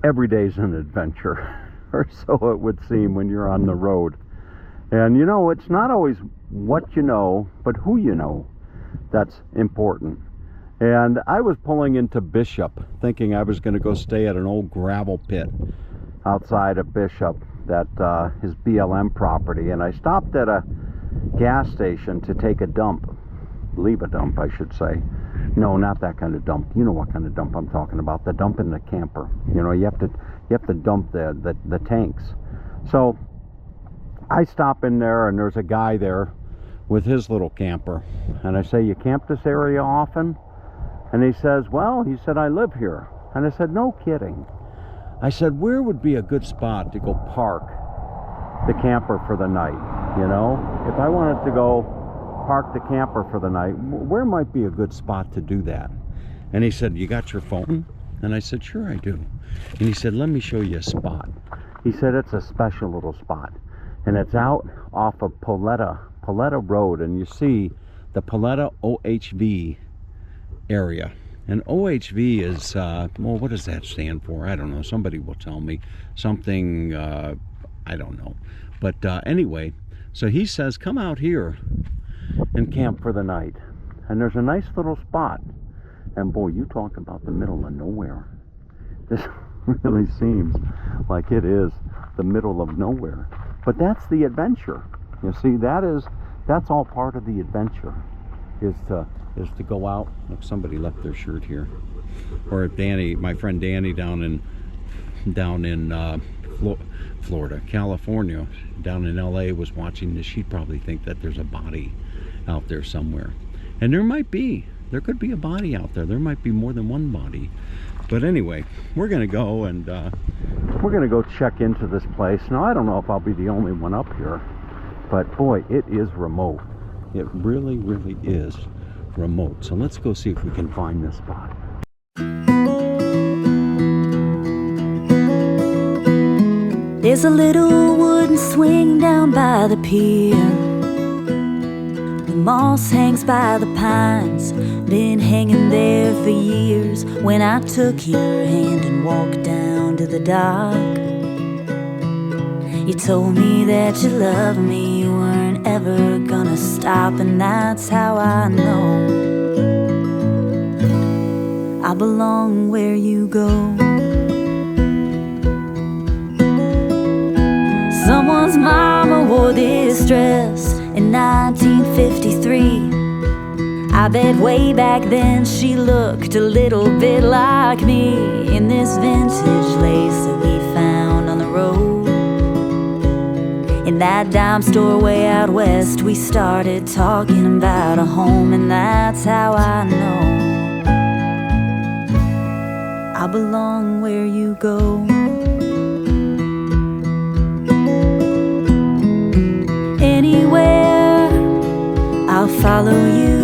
every day's an adventure, or so it would seem when you're on the road. And you know, it's not always what you know, but who you know that's important. And I was pulling into Bishop, thinking I was going to go stay at an old gravel pit outside of Bishop, that is BLM property. And I stopped at a gas station to take a dump. Leave a dump, I should say. No, not that kind of dump. You know what kind of dump I'm talking about. The dump in the camper. You know, you have to dump the tanks. So I stop in there, and there's a guy there with his little camper. And I say, "You camp this area often?" And he says, "Well," he said, "I live here." And I said, "No kidding." I said, "Where would be a good spot to go park the camper for the night? You know, if I wanted to go park the camper for the night, where might be a good spot to do that?" And he said, "You got your phone?" And I said, "Sure I do." And he said, "Let me show you a spot." He said, "It's a special little spot. And it's out off of Polenta Road. And you see the Polenta OHV area. And OHV is, well, what does that stand for? I don't know. Somebody will tell me. Something, I don't know. But anyway, so he says, "Come out here and camp for the night." And there's a nice little spot. And boy, you talk about the middle of nowhere. This really seems like it is the middle of nowhere. But that's the adventure. You see, that's all part of the adventure, is to go out. Look, somebody left their shirt here. Or Danny, my friend Danny down in Florida, California, down in LA, was watching this. She'd probably think that there's a body out there somewhere. And there could be a body out there. There might be more than one body. But anyway, we're gonna go, and we're gonna go check into this place. Now, I don't know if I'll be the only one up here, but boy, it is remote. It really, really is remote. So let's go see if we can find this spot. There's a little wooden swing down by the pier. The moss hangs by the pines, been hanging there for years. When I took your hand and walked down to the dock, you told me that you loved me, you weren't ever gonna stop. And that's how I know I belong where you go. Someone's mama wore this dress in 1953. I bet way back then she looked a little bit like me, in this vintage lace that we found on the road. In that dime store way out west, we started talking about a home. And that's how I know I belong where you go. Anywhere I'll follow you,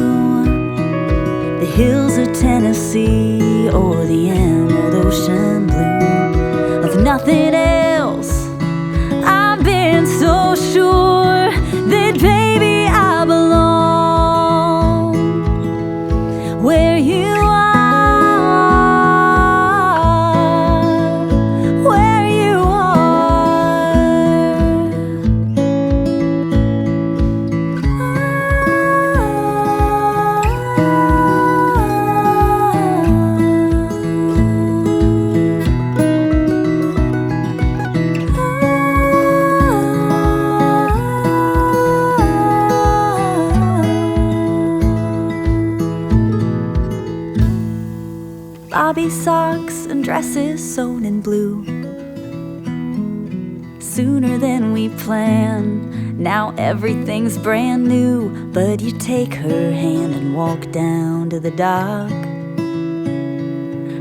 the hills of Tennessee or the emerald ocean blue. Of nothing else, I've been so sure that baby I belong where you are. Bobby socks and dresses sewn in blue. Sooner than we planned, now everything's brand new. But you take her hand and walk down to the dock.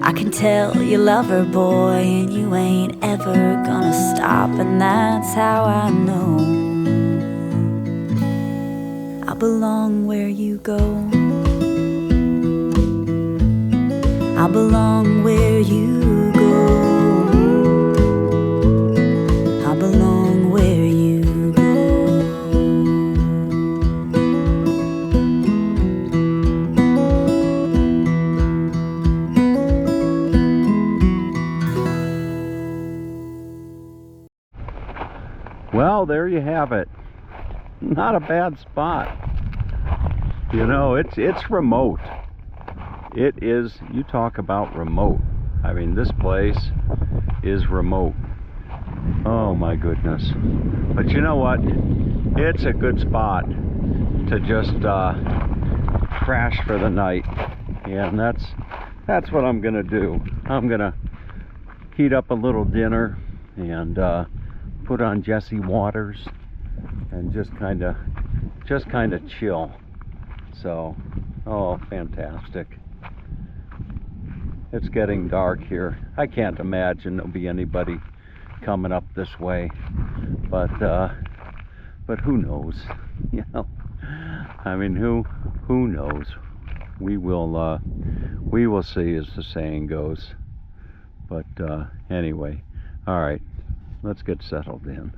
I can tell you love her, boy, and you ain't ever gonna stop. And that's how I know I belong where you go. I belong where you go. I belong where you go. Well, there you have it. Not a bad spot. You know, it's remote. It is, you talk about remote. I mean, this place is remote. Oh my goodness. But you know what? It's a good spot to just crash for the night. And that's what I'm gonna do. I'm gonna heat up a little dinner and put on Jesse Waters and just kind of chill. So, oh, fantastic. It's getting dark here. I can't imagine there'll be anybody coming up this way, but who knows? You know, I mean, who knows? We will see, as the saying goes. But anyway, all right, let's get settled in.